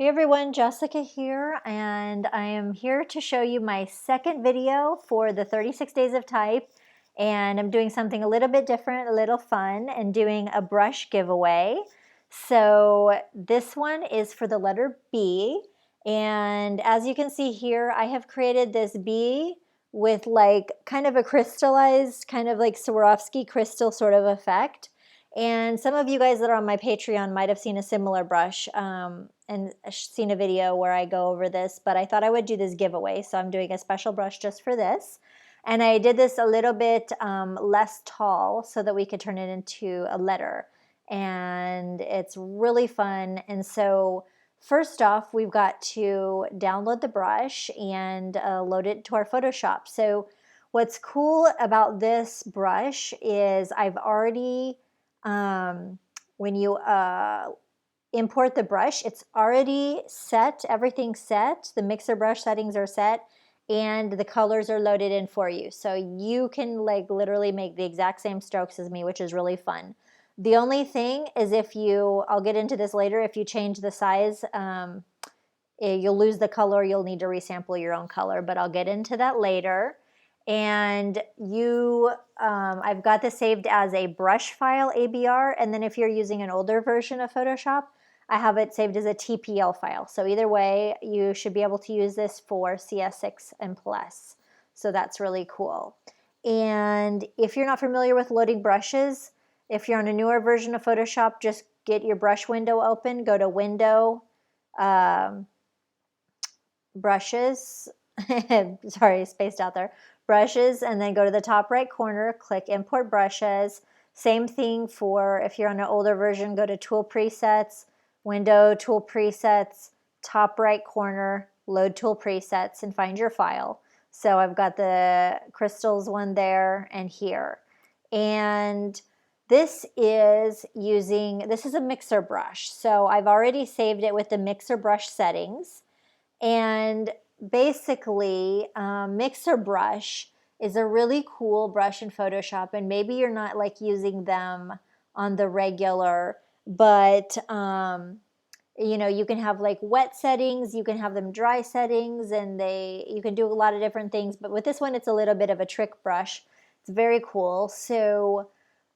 Hey everyone, Jessica here, and I am here to show you my second video for the 36 Days of Type, and I'm doing something a little bit different, a little fun, and doing a brush giveaway. So this one is for the letter B, and as you can see here, I have created this B with like kind of a crystallized, kind of like Swarovski crystal sort of effect. And some of you guys that are on my Patreon might have seen a similar brush and seen a video where I go over this, but I thought I would do this giveaway, so I'm doing a special brush just for this. And I did this a little bit less tall so that we could turn it into a letter. And it's really fun. And so first off, we've got to download the brush and load it to our Photoshop. So what's cool about this brush is I've already when you import the brush, it's already set, everything's set, the mixer brush settings are set, and the colors are loaded in for you. So you can like literally make the exact same strokes as me, which is really fun. The only thing is if you, I'll get into this later, if you change the size, you'll lose the color, you'll need to resample your own color, but I'll get into that later. And I've got this saved as a brush file ABR, and then if you're using an older version of Photoshop, I have it saved as a TPL file. So either way, you should be able to use this for CS6 and plus. So that's really cool. And if you're not familiar with loading brushes, if you're on a newer version of Photoshop, just get your brush window open, go to Window, Brushes, sorry, spaced out there, brushes, and then go to the top right corner, click import brushes. Same thing for if you're on an older version, go to tool presets, window, tool presets, top right corner, load tool presets, and find your file. So I've got the crystals one there and here. And this is a mixer brush. So I've already saved it with the mixer brush settings. And basically, mixer brush is a really cool brush in Photoshop, and maybe you're not like using them on the regular, but you know, you can have like wet settings, you can have them dry settings, and you can do a lot of different things. But with this one, it's a little bit of a trick brush. It's very cool. So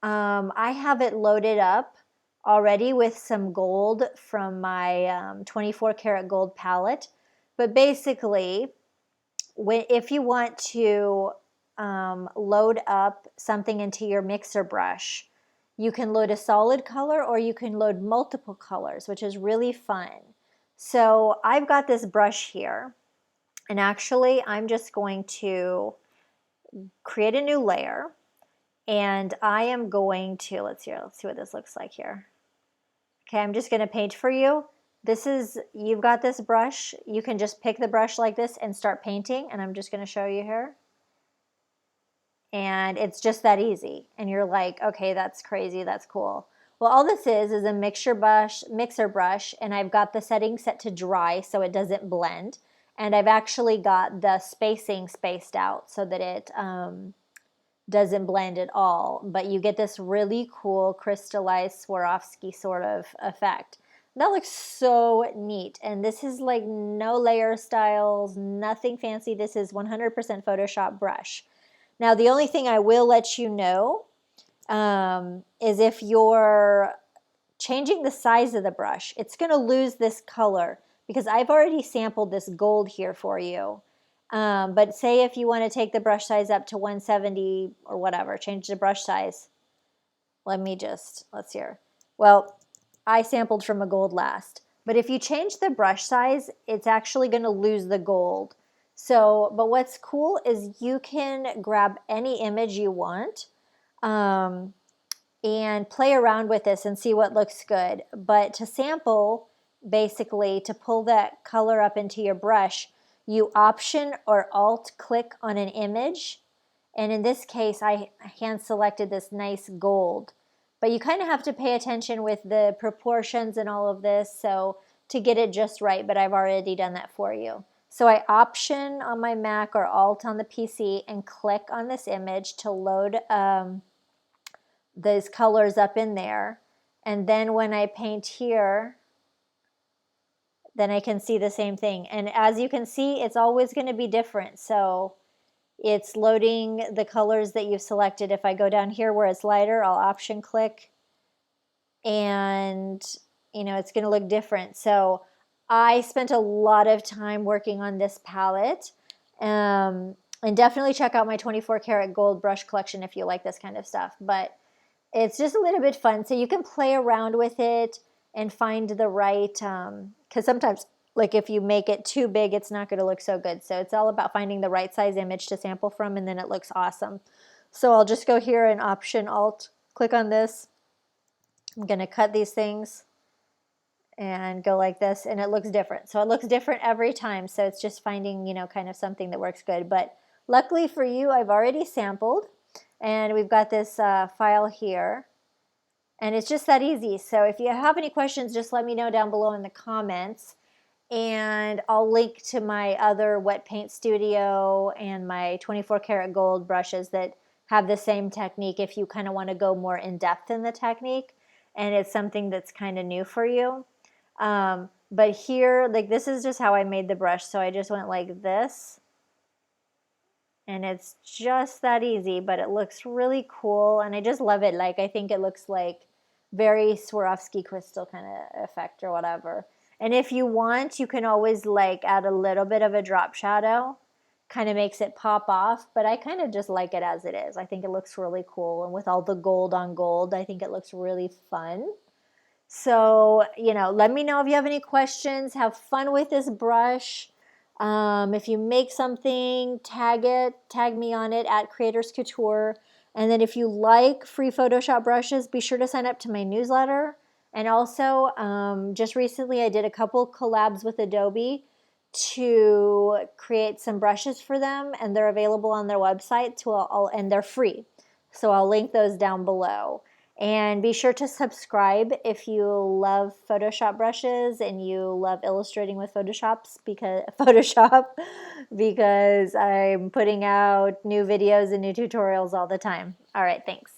I have it loaded up already with some gold from my 24 karat gold palette. But basically, if you want to load up something into your mixer brush, you can load a solid color or you can load multiple colors, which is really fun. So I've got this brush here, and actually I'm just going to create a new layer, and I am going to, let's see what this looks like here. Okay, I'm just going to paint for you. You've got this brush. You can just pick the brush like this and start painting, and I'm just going to show you here. And it's just that easy. And you're like, okay, that's crazy, that's cool. Well, all this is a mixer brush, and I've got the setting set to dry so it doesn't blend. And I've actually got the spacing spaced out so that it doesn't blend at all. But you get this really cool crystallized Swarovski sort of effect. That looks so neat. And this is like no layer styles, nothing fancy. This is 100% Photoshop brush. Now, the only thing I will let you know is if you're changing the size of the brush, it's going to lose this color because I've already sampled this gold here for you. But say if you want to take the brush size up to 170 or whatever, change the brush size. Let's see here. Well, I sampled from a gold last. But if you change the brush size, it's actually going to lose the gold. So, but what's cool is you can grab any image you want and play around with this and see what looks good. But to sample, basically, to pull that color up into your brush, you Option or Alt click on an image. And in this case, I hand selected this nice gold. But you kind of have to pay attention with the proportions and all of this so to get it just right, but I've already done that for you. So I Option on my Mac or Alt on the PC and click on this image to load those colors up in there. And then when I paint here, then I can see the same thing. And as you can see, it's always going to be different. So it's loading the colors that you've selected. If I go down here where it's lighter, I'll option click, and it's going to look different. So I spent a lot of time working on this palette. And definitely check out my 24 karat gold brush collection if you like this kind of stuff. But it's just a little bit fun. So you can play around with it and find the right, because sometimes, like if you make it too big, it's not going to look so good. So it's all about finding the right size image to sample from, and then it looks awesome. So I'll just go here and option alt, click on this. I'm going to cut these things and go like this, and it looks different. So it looks different every time. So it's just finding, kind of something that works good. But luckily for you, I've already sampled, and we've got this file here. And it's just that easy. So if you have any questions, just let me know down below in the comments. And I'll link to my other wet paint studio and my 24 karat gold brushes that have the same technique if you kind of want to go more in depth in the technique and it's something that's kind of new for you. But here, like this is just how I made the brush. So I just went like this. And it's just that easy, but it looks really cool. And I just love it. Like, I think it looks like very Swarovski crystal kind of effect or whatever. And if you want, you can always like add a little bit of a drop shadow. Kind of makes it pop off, but I kind of just like it as it is. I think it looks really cool. And with all the gold on gold, I think it looks really fun. So, let me know if you have any questions. Have fun with this brush. If you make something, tag me on it at Creators Couture. And then if you like free Photoshop brushes, be sure to sign up to my newsletter. And also, just recently I did a couple collabs with Adobe to create some brushes for them, and they're available on their website and they're free. So I'll link those down below. And be sure to subscribe if you love Photoshop brushes and you love illustrating with Photoshop because I'm putting out new videos and new tutorials all the time. All right, thanks.